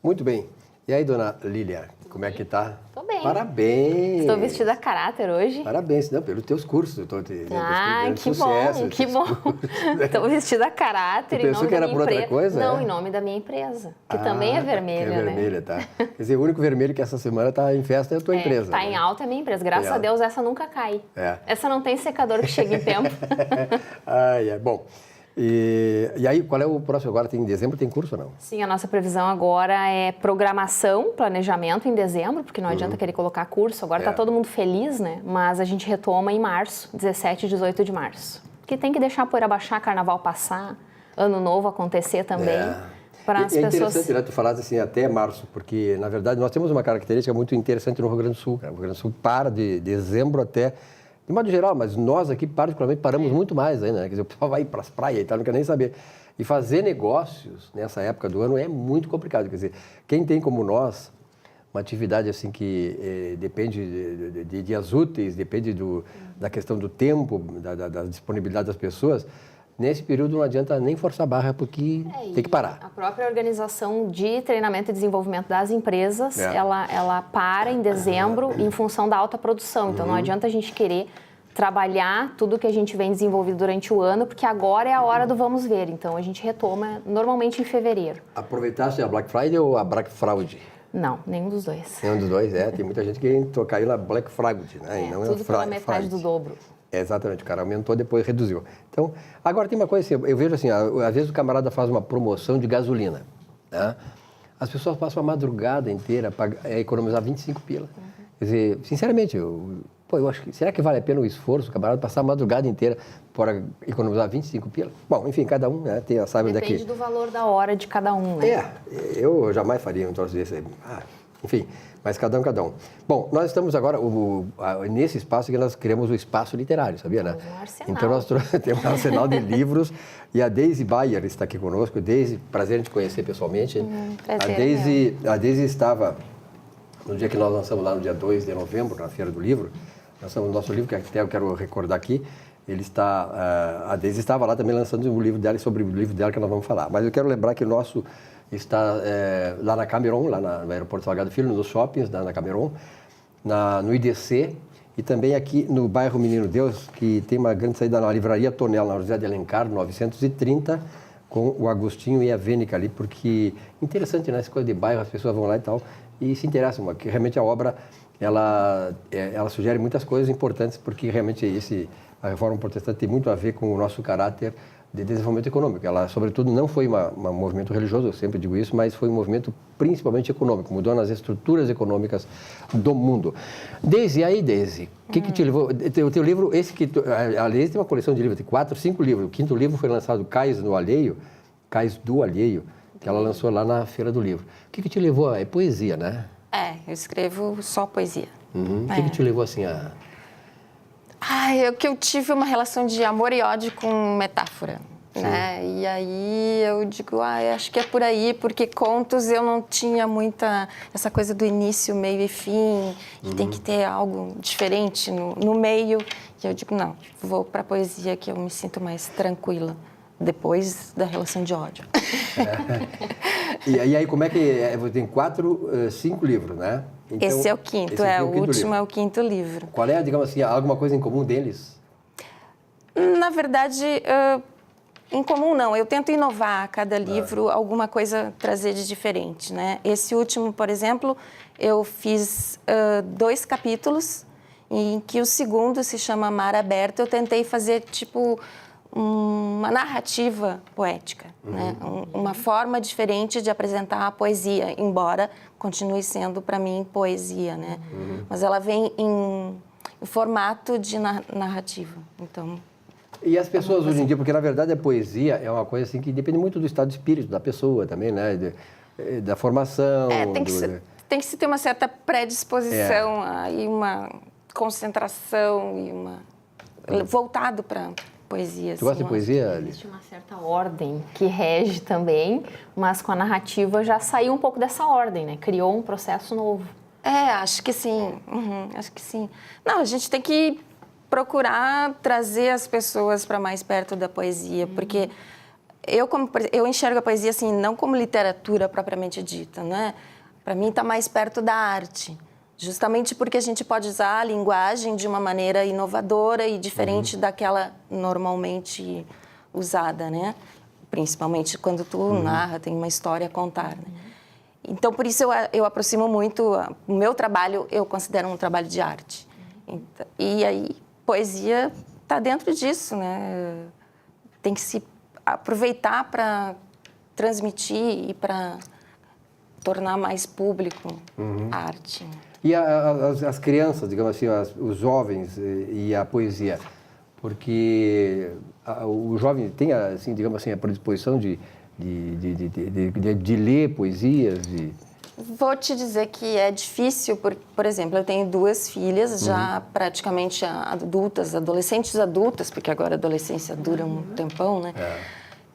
Muito bem. E aí, dona Lília, como é que tá? Tô bem. Parabéns! Estou vestida a caráter hoje. Parabéns, não, pelos teus cursos. Eu tô te Que sucesso, bom, que bom. Estou vestida a caráter Tu em pensou nome que era da por minha outra empresa. coisa? Não, é? em nome da minha empresa, que também é vermelha, é né? vermelha, tá. Quer dizer, o único vermelho que essa semana tá em festa é a tua empresa. Tá né? em alta é a minha empresa. Graças a Deus, essa nunca cai. É. Essa não tem secador que chega em tempo. Bom. E aí, qual é o próximo? Agora em dezembro tem curso ou não? Sim, a nossa previsão agora é programação, planejamento em dezembro, porque não adianta querer colocar curso. Agora tá todo mundo feliz, né? Mas a gente retoma em março, 17 e 18 de março. Porque tem que deixar a poeira baixar, carnaval passar, ano novo acontecer também. Para as pessoas... interessante, né? Tu falaste assim até março, porque, na verdade, nós temos uma característica muito interessante no Rio Grande do Sul. Cara. O Rio Grande do Sul para de dezembro até... De modo geral, mas nós aqui, particularmente, paramos muito mais ainda, né? Quer dizer, o pessoal vai para as praias e tal, não quer nem saber. E fazer negócios nessa época do ano é muito complicado. Quer dizer, quem tem como nós uma atividade assim que depende de dias úteis, depende da questão do tempo, da disponibilidade das pessoas, nesse período não adianta nem forçar a barra, porque tem que parar. A própria organização de treinamento e desenvolvimento das empresas, ela para em dezembro em função da alta produção. Então, não adianta a gente querer trabalhar tudo que a gente vem desenvolvido durante o ano, porque agora é a hora do vamos ver. Então, a gente retoma normalmente em fevereiro. Aproveitaste a Black Friday ou a Black Fraud? Não, nenhum dos dois. Nenhum dos dois, Tem muita gente que caiu na Black Fraud, né? E não tudo pela metade do dobro. Exatamente, o cara aumentou, depois reduziu. Então, agora tem uma coisa assim, eu vejo assim, às vezes o camarada faz uma promoção de gasolina, né? As pessoas passam a madrugada inteira para economizar 25 pila. Quer dizer, sinceramente, eu acho que, será que vale a pena o esforço, o camarada passar a madrugada inteira para economizar 25 pila? Bom, enfim, cada um, né, sabe onde é que... Depende do valor da hora de cada um, né? Eu jamais faria um troço desse aí. Enfim, mas cada um. Bom, nós estamos agora nesse espaço que nós criamos o espaço literário, sabia, né? Um arsenal. Então nós temos um arsenal de livros e a Deise Bayer está aqui conosco. Deise, prazer em te conhecer pessoalmente. A Deise estava, no dia que nós lançamos lá no dia 2 de novembro, na Feira do Livro, lançamos o nosso livro, que até eu quero recordar aqui. A Deise estava lá também lançando o livro dela e sobre o livro dela que nós vamos falar. Mas eu quero lembrar que o nosso está lá na Cameron, lá no aeroporto Salgado Filho, nos shoppings na Cameron, no IDC e também aqui no bairro Menino Deus, que tem uma grande saída na livraria Tonel, na José de Alencar, 930, com o Agostinho e a Vênica ali, porque interessante, né? Essa coisa de bairro, as pessoas vão lá e tal, e se interessam, porque realmente a obra, ela sugere muitas coisas importantes, porque realmente a Reforma Protestante tem muito a ver com o nosso caráter de desenvolvimento econômico. Ela, sobretudo, não foi um movimento religioso, eu sempre digo isso, mas foi um movimento principalmente econômico, mudou nas estruturas econômicas do mundo. Deise, o que te levou? O teu livro, a Deise tem uma coleção de livros, tem 4, 5 livros. O 5º livro foi lançado, Cais do Alheio, que ela lançou lá na Feira do Livro. O que te levou? É poesia, né? Eu escrevo só poesia. O que te levou assim a... Que eu tive uma relação de amor e ódio com metáfora, né? E aí eu digo, acho que é por aí, porque contos eu não tinha muita essa coisa do início, meio e fim, que tem que ter algo diferente no meio. E eu digo, não, vou para a poesia que eu me sinto mais tranquila depois da relação de ódio. E aí como é que tem 4, 5 livros, né? Então, esse é o quinto, o último é o 5º livro. Qual é, digamos assim, alguma coisa em comum deles? Na verdade, em comum não. Eu tento inovar a cada livro, alguma coisa trazer de diferente, né? Esse último, por exemplo, eu fiz 2 capítulos, em que o segundo se chama Mar Aberto. Eu tentei fazer, tipo, uma narrativa poética, né? Uma forma diferente de apresentar a poesia, embora continue sendo, para mim, poesia, né? Mas ela vem em formato de narrativa, então... E as pessoas hoje em dia, porque na verdade a poesia é uma coisa assim que depende muito do estado de espírito da pessoa também, né? Da formação... Tem que se ter uma certa predisposição e uma concentração e voltado para poesia. Tu gosta de poesia? Existe uma certa ordem que rege também, mas com a narrativa já saiu um pouco dessa ordem, né? Criou um processo novo. Acho que sim. Acho que sim. Não, a gente tem que procurar trazer as pessoas para mais perto da poesia, porque eu enxergo a poesia assim, não como literatura propriamente dita, né? Para mim está mais perto da arte, justamente porque a gente pode usar a linguagem de uma maneira inovadora e diferente daquela normalmente usada, né? Principalmente quando tu narra, tem uma história a contar, né? Então, por isso eu aproximo muito, o meu trabalho eu considero um trabalho de arte. E aí, poesia está dentro disso, né? Tem que se aproveitar para transmitir e para tornar mais público a arte. E as crianças, digamos assim, os jovens e a poesia? Porque o jovem tem, assim, digamos assim, a predisposição de ler poesias? Vou te dizer que é difícil, por exemplo, eu tenho 2 filhas já praticamente adultas, adolescentes adultas, porque agora a adolescência dura um tempão, né?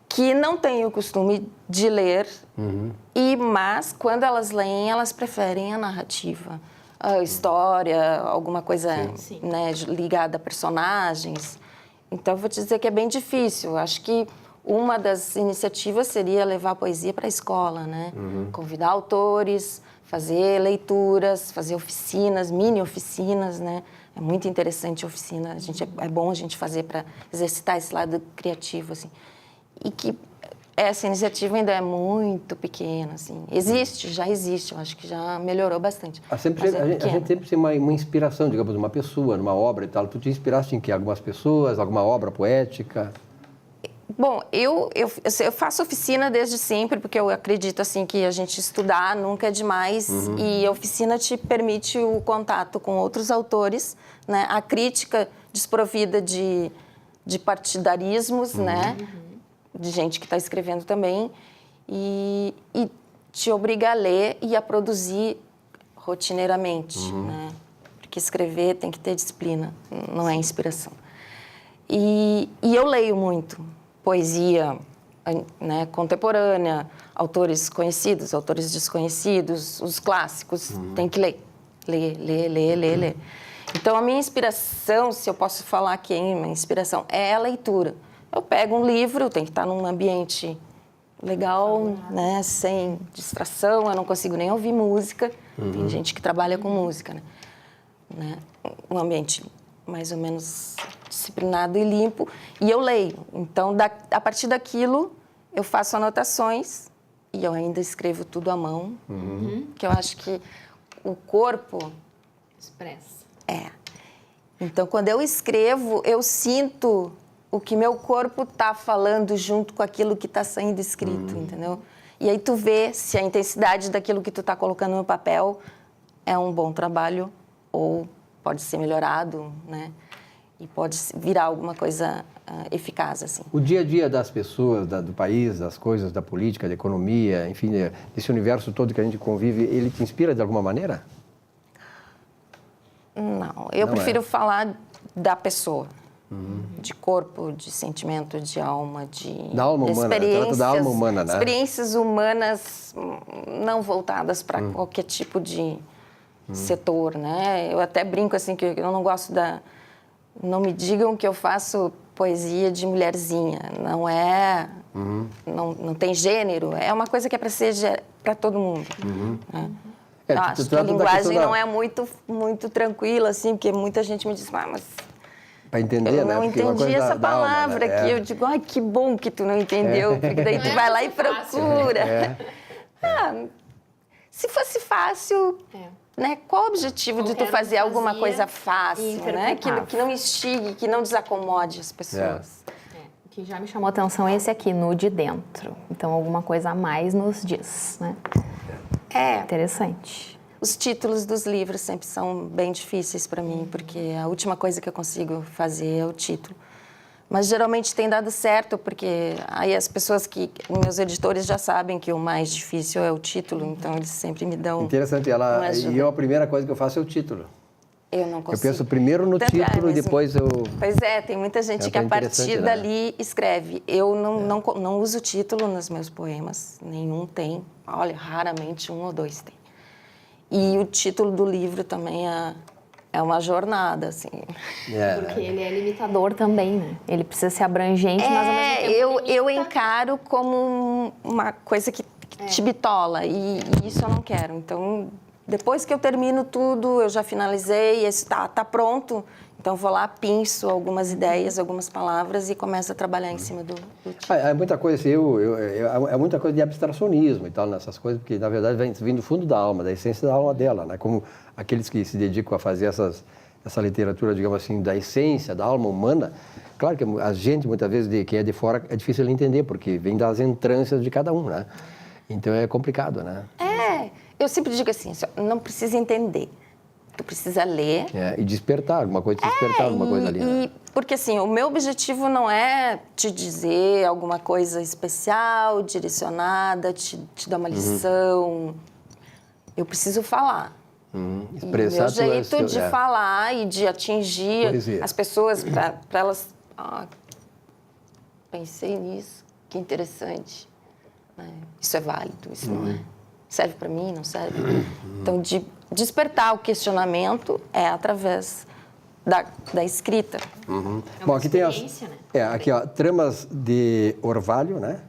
Que não têm o costume de ler, mas quando elas leem, elas preferem a narrativa, a história, alguma coisa né, ligada a personagens. Então, vou te dizer que é bem difícil. Acho que uma das iniciativas seria levar a poesia para a escola, né? Convidar autores, fazer leituras, fazer oficinas, mini oficinas, né? É muito interessante a oficina. É bom a gente fazer para exercitar esse lado criativo, assim. E que essa iniciativa ainda é muito pequena, assim. Já existe, eu acho que já melhorou bastante. A gente sempre tem uma inspiração, digamos, de uma pessoa, numa obra e tal. Tu te inspiraste em quê? Algumas pessoas, alguma obra poética? Bom, eu faço oficina desde sempre, porque eu acredito assim que a gente estudar nunca é demais e a oficina te permite o contato com outros autores, né? A crítica desprovida de partidarismos, né? De gente que está escrevendo também e te obriga a ler e a produzir rotineiramente, né? Porque escrever tem que ter disciplina, não é inspiração. E eu leio muito poesia, né, contemporânea, autores conhecidos, autores desconhecidos, os clássicos, tem que ler. Ler. Então, a minha inspiração, se eu posso falar que é uma inspiração, é a leitura. Eu pego um livro, tem que estar num ambiente legal, né, sem distração, eu não consigo nem ouvir música. Tem gente que trabalha com música, né? Um ambiente mais ou menos disciplinado e limpo, e eu leio. Então, a partir daquilo, eu faço anotações e eu ainda escrevo tudo à mão, que eu acho que o corpo expressa. Então, quando eu escrevo, eu sinto o que meu corpo está falando junto com aquilo que está sendo escrito, entendeu? E aí tu vê se a intensidade daquilo que tu está colocando no papel é um bom trabalho ou pode ser melhorado, né? E pode virar alguma coisa eficaz, assim. O dia a dia das pessoas, do país, das coisas, da política, da economia, enfim, esse universo todo que a gente convive, ele te inspira de alguma maneira? Não, eu prefiro falar da pessoa. De corpo, de sentimento, de alma, da alma humana, trata da alma humana, né? Experiências humanas não voltadas para qualquer tipo de setor, né? Eu até brinco assim que eu não gosto não me digam que eu faço poesia de mulherzinha, não é, não tem gênero, é uma coisa que é para ser para todo mundo. Né? Eu acho que a linguagem não é muito tranquila, assim, porque muita gente me diz, mas para entender, eu não entendi essa palavra aqui. Né? Eu digo, ai, que bom que tu não entendeu, porque daí tu vai lá e procura. Se fosse fácil, né? Qual o objetivo de tu fazer alguma coisa fácil, né? Que não instigue, que não desacomode as pessoas. O que já me chamou a atenção é esse aqui, no de dentro. Então, alguma coisa a mais nos diz, né? Interessante. Os títulos dos livros sempre são bem difíceis para mim, porque a última coisa que eu consigo fazer é o título. Mas geralmente tem dado certo, porque aí as pessoas meus editores já sabem que o mais difícil é o título, então eles sempre me dão. Interessante, e a primeira coisa que eu faço é o título. Eu não consigo. Eu penso primeiro no título e depois eu... Pois tem muita gente que a partir dali escreve. Eu não uso título nos meus poemas, nenhum tem. Olha, raramente 1 ou 2 tem. E o título do livro também é uma jornada, assim. Porque ele é limitador também, né? Ele precisa ser abrangente, mas ao mesmo tempo eu encaro como uma coisa que te bitola, e isso eu não quero. Então, depois que eu termino tudo, eu já finalizei, esse tá pronto, então vou lá, pinço algumas ideias, algumas palavras e começo a trabalhar em cima do título. É muita coisa, assim, é muita coisa de abstracionismo e tal, nessas coisas, porque, na verdade, vem do fundo da alma, da essência da alma dela, né? Como aqueles que se dedicam a fazer essa literatura, digamos assim, da essência, da alma humana. Claro que a gente, muitas vezes, quem é de fora, é difícil de entender, porque vem das entrâncias de cada um, né? Então, é complicado, né? Eu sempre digo assim, não precisa entender. Tu precisa ler. E despertar, alguma coisa ali. Né? Porque assim, o meu objetivo não é te dizer alguma coisa especial, direcionada, te dar uma lição. Eu preciso falar. Expressar e o meu jeito de falar e de atingir as pessoas para elas... pensei nisso, que interessante. Isso é válido, isso não é. Serve para mim, não serve? Então, de despertar o questionamento é através da escrita. Bom, aqui tem né? Aqui, ó, tramas de orvalho, né?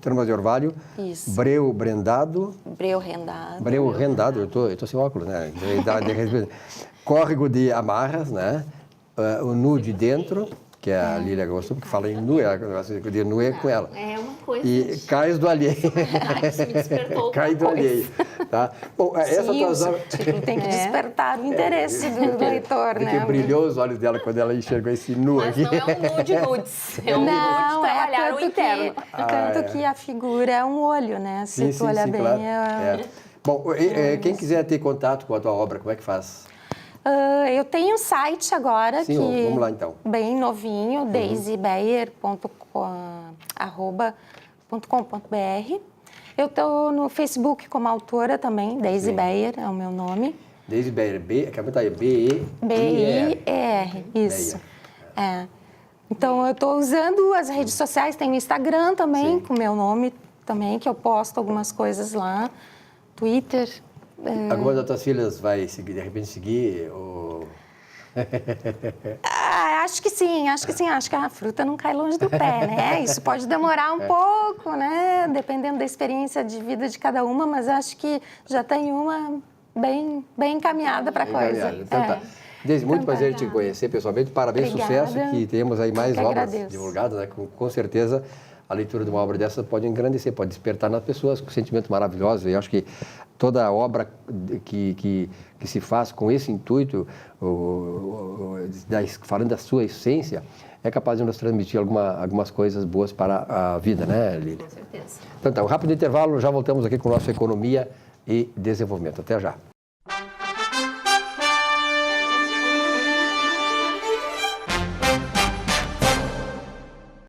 Tramas de orvalho. Isso. Breu brendado. Breu rendado. Breu rendado, eu tô sem óculos, né? Córrego de amarras, né? O nu de dentro, que a Lília gostou, porque fala em nu, de nu é com ela. É uma coisa... E cais do alheio. Isso me despertou Cai do alheio, tá? Bom, essa tua título tem que despertar o interesse do leitor, né? Que brilhou os olhos dela quando ela enxergou esse nu aqui. Mas não é um nu de nudes, é um nu de trabalhar o interno. Tanto que a figura é um olho, né? Se tu olhar bem, claro. Bom, quem quiser ter contato com a tua obra, como é que faz? Eu tenho um site agora que vamos lá então. Bem novinho, daisybeyer.com.br. Eu estou no Facebook como autora também, Daisy Beyer é o meu nome. Daisy Beyer, acaba de estar B-E-I-R. B-I-E-R, isso. Então eu estou usando as redes sociais, tem o Instagram também, com o meu nome também, que eu posto algumas coisas lá, Twitter. Alguma das tuas filhas vai seguir, de repente seguir? Ou... acho que sim. Acho que a fruta não cai longe do pé, né? Isso pode demorar um pouco, né? Dependendo da experiência de vida de cada uma, mas acho que já tem uma bem encaminhada para a coisa. Então, tá. Daisy, muito prazer te conhecer pessoalmente. Parabéns, Obrigada. Sucesso, que temos aí mais obras agradeço. divulgadas, né? Com certeza a leitura de uma obra dessa pode engrandecer, pode despertar nas pessoas com sentimentos maravilhosos. E acho que toda obra que se faz com esse intuito, falando da sua essência, é capaz de nos transmitir algumas coisas boas para a vida, né, Lília? Com certeza. Então, tá, um rápido intervalo, já voltamos aqui com o nosso Economia e Desenvolvimento. Até já.